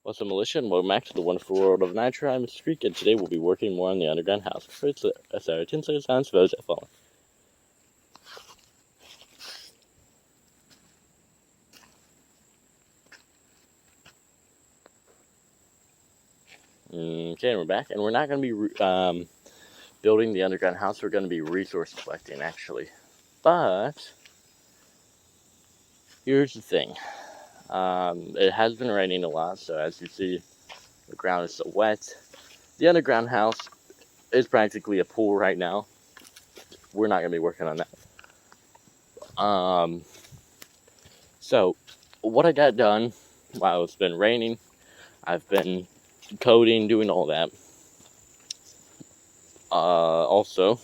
What's up, militia, and welcome back to the wonderful world of Nitro. I'm Mr.Creekyt, and today we'll be working more on the underground house. First, sorry, 10 seconds silence for those that follow. Okay, and we're back, and we're not going to be building the underground house. We're going to be resource collecting, actually. But here's the thing. It has been raining a lot, so as you see, the ground is so wet. The underground house is practically a pool right now. We're not going to be working on that. So what I got done while it's been raining, I've been coding, doing all that. Also,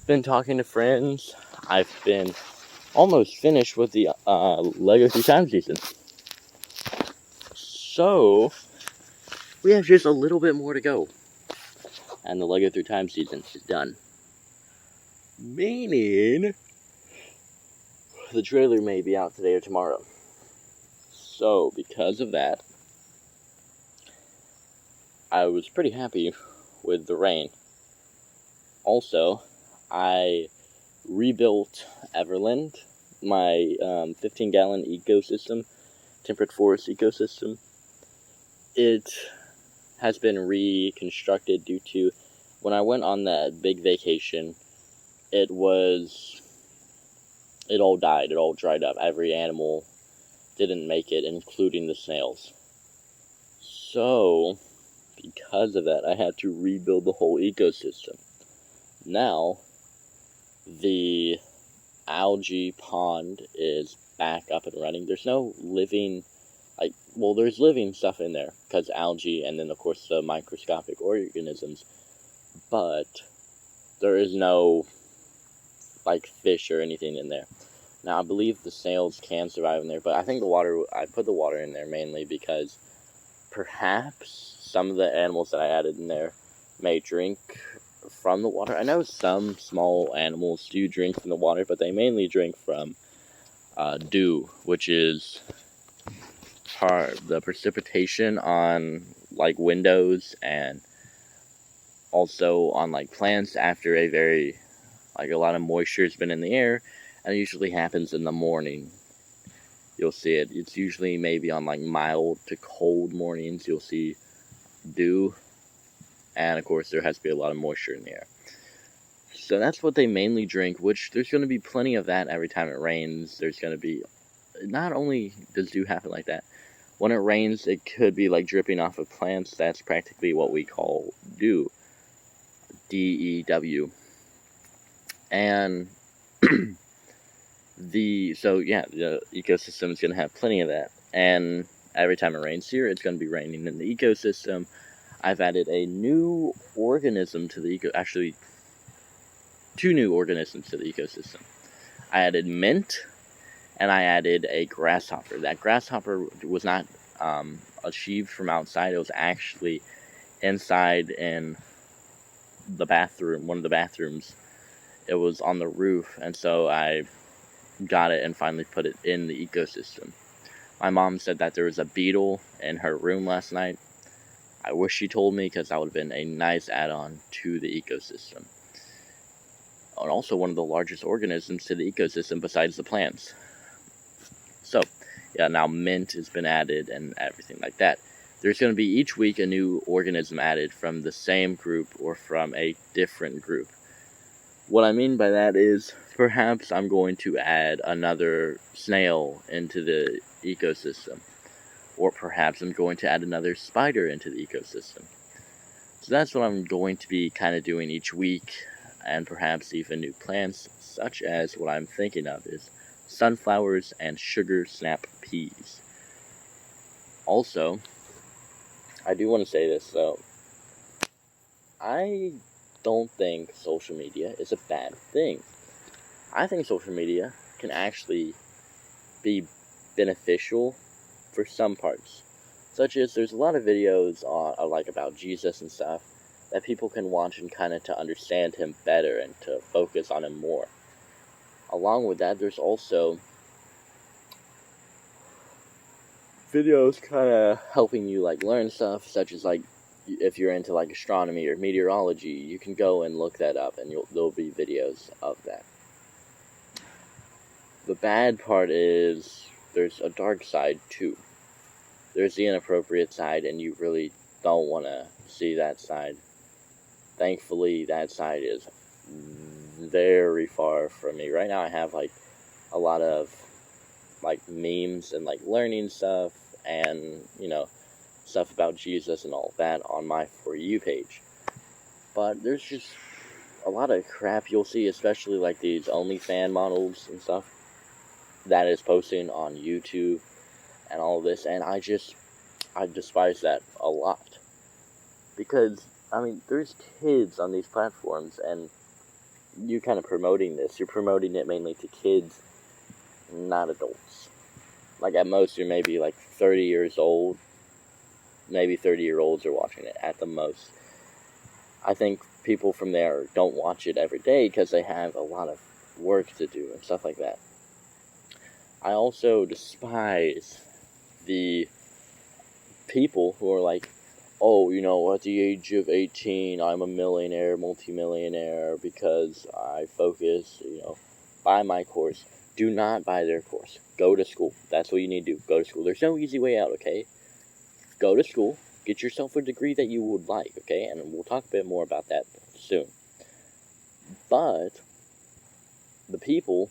been talking to friends. I've been almost finished with the Lego 3 Time season. So, we have just a little bit more to go. And the Lego 3 Time season is done. Meaning, the trailer may be out today or tomorrow. So, because of that, I was pretty happy with the rain. Also, I rebuilt Everland, my 15-gallon ecosystem, temperate forest ecosystem. It has been reconstructed due to when I went on that big vacation, it all died, it all dried up. Every animal didn't make it, including the snails. So, because of that, I had to rebuild the whole ecosystem. Now, the algae pond is back up and running. There's no living, there's living stuff in there, because algae, and then of course the microscopic organisms, but there is no, fish or anything in there. Now, I believe the snails can survive in there, but I think I put the water in there mainly because perhaps some of the animals that I added in there may drink from the water. I know some small animals do drink from the water, but they mainly drink from dew, which is the precipitation on windows and also on plants after a lot of moisture has been in the air, and it usually happens in the morning. You'll see it. It's usually maybe on mild to cold mornings. You'll see dew, and of course there has to be a lot of moisture in the air. So that's what they mainly drink, which there's going to be plenty of that every time it rains. There's going to be, not only does dew happen like that, when it rains it could be dripping off of plants. That's practically what we call dew. D-E-W. And the ecosystem is going to have plenty of that. And every time it rains here, it's going to be raining in the ecosystem. I've added a new organism to the actually 2 new organisms to the ecosystem. I added mint, and I added a grasshopper. That grasshopper was not achieved from outside. It was actually inside in the bathroom, one of the bathrooms. It was on the roof, and so I got it and finally put it in the ecosystem. My mom said that there was a beetle in her room last night. I wish she told me, because that would have been a nice add-on to the ecosystem. And also one of the largest organisms to the ecosystem besides the plants. So, yeah, now mint has been added and everything like that. There's going to be each week a new organism added from the same group or from a different group. What I mean by that is, perhaps I'm going to add another snail into the ecosystem. Or perhaps I'm going to add another spider into the ecosystem. So that's what I'm going to be kind of doing each week, and perhaps even new plants, such as what I'm thinking of is sunflowers and sugar snap peas. Also, I do want to say this, though. I don't think social media is a bad thing. I think social media can actually be beneficial for some parts, such as there's a lot of videos on about Jesus and stuff that people can watch and kind of to understand him better and to focus on him more. Along with that, there's also videos kind of helping you like learn stuff, such as like if you're into like astronomy or meteorology, you can go and look that up, and there'll be videos of that. The bad part is there's a dark side too. There's the inappropriate side, and you really don't want to see that side. Thankfully, that side is very far from me. Right now I have like a lot of like memes and like learning stuff and, you know, stuff about Jesus and all that on my For You page. But there's just a lot of crap you'll see, especially like these OnlyFans models and stuff that is posting on YouTube and all this, and I despise that a lot. Because, I mean, there's kids on these platforms, and you kind of promoting this. You're promoting it mainly to kids, not adults. Like, at most, you're maybe, like, 30 years old. Maybe 30-year-olds are watching it, at the most. I think people from there don't watch it every day because they have a lot of work to do and stuff like that. I also despise the people who are like, oh, you know, at the age of 18, I'm a millionaire, multimillionaire, because I focus, you know, buy my course. Do not buy their course. Go to school. That's what you need to do. Go to school. There's no easy way out, okay? Go to school. Get yourself a degree that you would like, okay? And we'll talk a bit more about that soon. But the people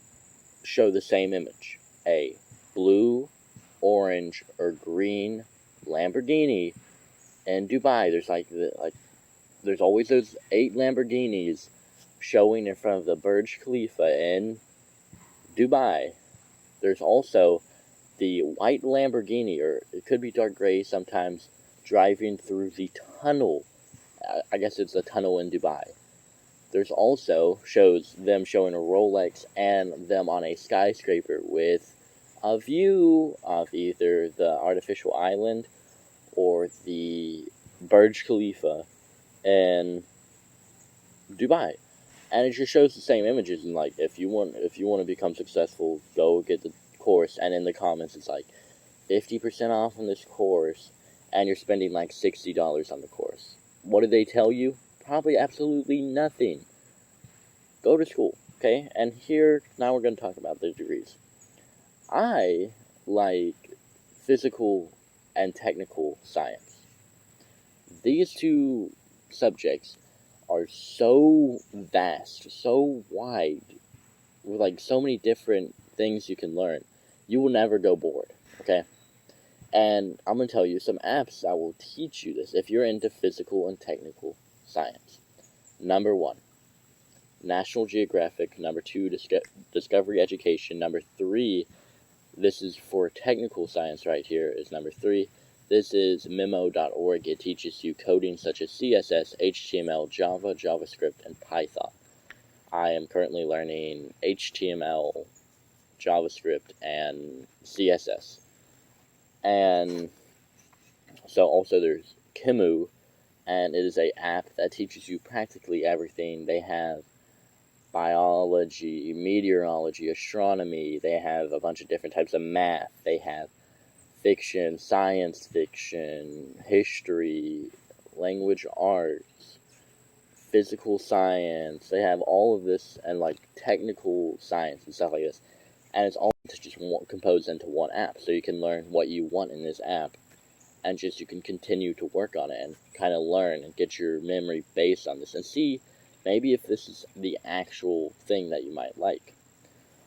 show the same image. A blue, orange, or green Lamborghini in Dubai. There's always those 8 Lamborghinis showing in front of the Burj Khalifa in Dubai. There's also the white Lamborghini, or it could be dark gray sometimes, driving through the tunnel. I guess it's a tunnel in Dubai. There's also shows them showing a Rolex and them on a skyscraper with a view of either the artificial island or the Burj Khalifa in Dubai. And it just shows the same images, and like if you want to become successful, go get the course, and in the comments it's like 50% off on this course, and you're spending like $60 on the course. What do they tell you? Probably absolutely nothing. Go to school, okay? And here, now we're going to talk about the degrees. I like physical and technical science. These two subjects are so vast, so wide, with like so many different things you can learn. You will never go bored, okay? And I'm going to tell you some apps that will teach you this if you're into physical and technical science. Number 1, National Geographic. Number 2, Discovery Education. Number 3, this is for technical science right here, is number 3. This is memo.org. It teaches you coding such as CSS, HTML, Java, JavaScript, and Python. I am currently learning HTML, JavaScript, and CSS. And so also there's Kimu, and it is an app that teaches you practically everything. They have biology, meteorology, astronomy. They have a bunch of different types of math. They have fiction, science fiction, history, language arts, physical science. They have all of this, and like technical science and stuff like this. And it's all just composed into one app, so you can learn what you want in this app, and just you can continue to work on it and kind of learn and get your memory based on this and see maybe if this is the actual thing that you might like.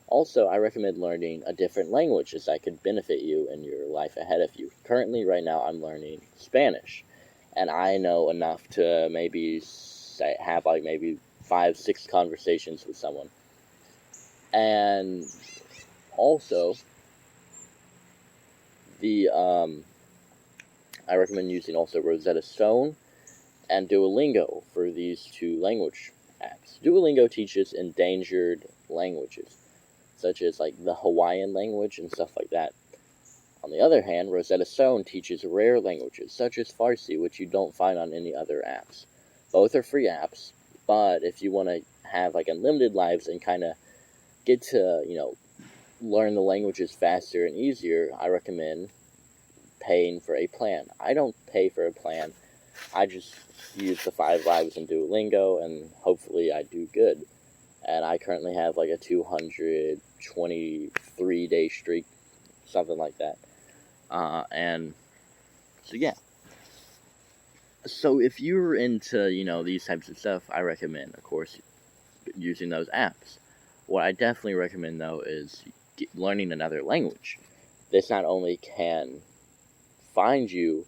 Also, I recommend learning a different language, as that could benefit you in your life ahead of you. Currently, right now, I'm learning Spanish, and I know enough to maybe have like maybe 5-6 conversations with someone. And also, I recommend using also Rosetta Stone and Duolingo for these 2 language apps. Duolingo teaches endangered languages, such as like the Hawaiian language and stuff like that. On the other hand, Rosetta Stone teaches rare languages, such as Farsi, which you don't find on any other apps. Both are free apps, but if you want to have like unlimited lives and kind of get to, learn the languages faster and easier, I recommend paying for a plan. I don't pay for a plan. I just use the 5 lives in Duolingo, and hopefully I do good. And I currently have like a 223-day streak, something like that. And so yeah. So if you're into, these types of stuff, I recommend, of course, using those apps. What I definitely recommend, though, is learning another language. This not only can find you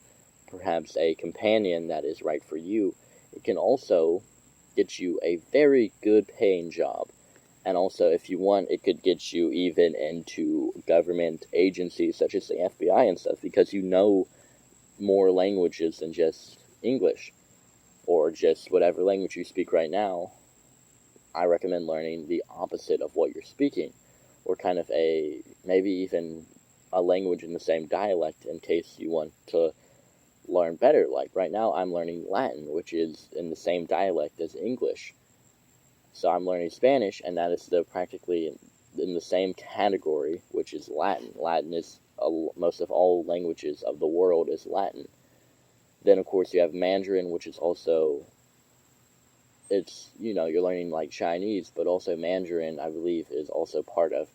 perhaps a companion that is right for you, it can also get you a very good paying job. And also, if you want, it could get you even into government agencies such as the FBI and stuff, because you know more languages than just English or just whatever language you speak right now. I recommend learning the opposite of what you're speaking, or kind of maybe even a language in the same dialect in case you want to learn better. Like right now I'm learning Latin, which is in the same dialect as English. So I'm learning Spanish, and that is practically in the same category, which is Latin. Latin is, most of all languages of the world is Latin. Then of course you have Mandarin, which is also, you're learning like Chinese, but also Mandarin, I believe, is also part of,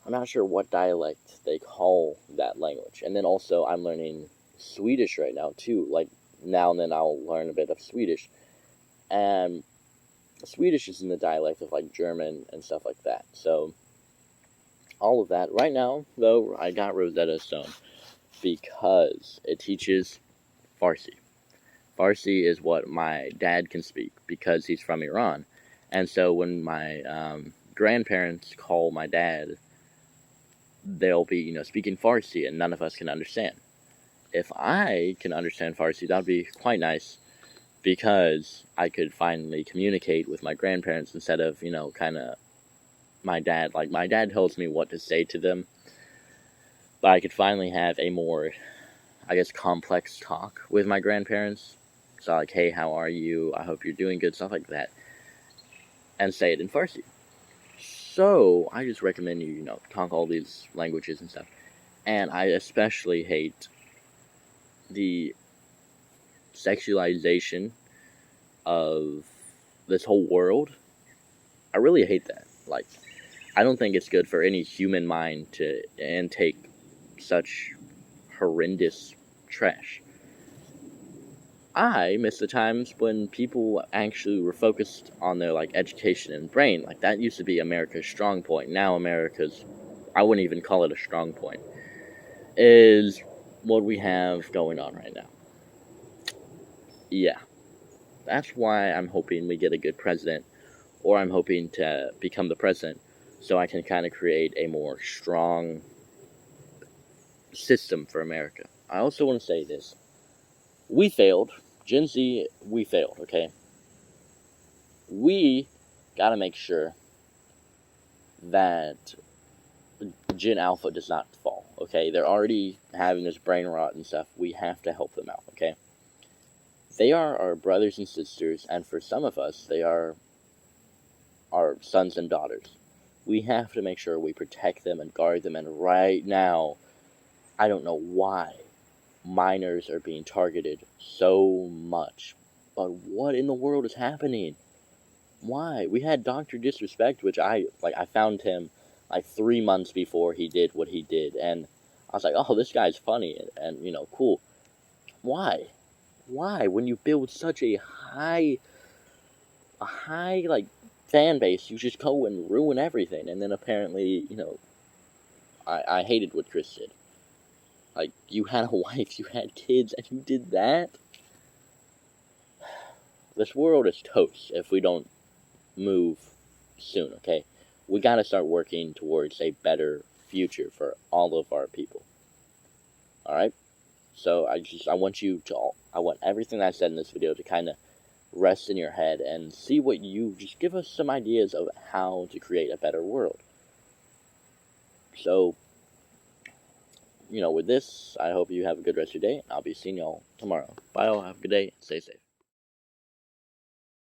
I'm not sure what dialect they call that language. And then also I'm learning Swedish right now too. Like now and then I'll learn a bit of Swedish. And Swedish is in the dialect of like German and stuff like that. So all of that. Right now, though, I got Rosetta Stone because it teaches Farsi. Farsi is what my dad can speak because he's from Iran. And so when my grandparents call my dad, they'll be, speaking Farsi, and none of us can understand. If I can understand Farsi, that would be quite nice, because I could finally communicate with my grandparents instead of, kind of my dad. Like, my dad tells me what to say to them, but I could finally have a more, I guess, complex talk with my grandparents. So, like, hey, how are you? I hope you're doing good, stuff like that. And say it in Farsi. So, I just recommend you, talk all these languages and stuff. And I especially hate the sexualization of this whole world. I really hate that. Like, I don't think it's good for any human mind to intake such horrendous trash. I miss the times when people actually were focused on their, like, education and brain. Like, that used to be America's strong point. Now America's, I wouldn't even call it a strong point, is what we have going on right now. Yeah. That's why I'm hoping we get a good president, or I'm hoping to become the president, so I can kind of create a more strong system for America. I also want to say this. We failed. Gen Z, we failed, okay? We gotta make sure that Gen Alpha does not fall, okay? They're already having this brain rot and stuff. We have to help them out, okay? They are our brothers and sisters, and for some of us, they are our sons and daughters. We have to make sure we protect them and guard them, and right now, I don't know why minors are being targeted so much. But what in the world is happening? Why? We had Dr. Disrespect, which I found him like 3 months before he did what he did, and I was like, oh, this guy's funny, and cool. Why? Why? When you build such a high, like, fan base, you just go and ruin everything, and then apparently, I hated what Chris did. Like, you had a wife, you had kids, and you did that? This world is toast if we don't move soon, okay? We gotta start working towards a better future for all of our people. Alright? So, I want everything I said in this video to kind of rest in your head and see what just give us some ideas of how to create a better world. So, with this, I hope you have a good rest of your day. I'll be seeing y'all tomorrow. Bye all, have a good day, stay safe.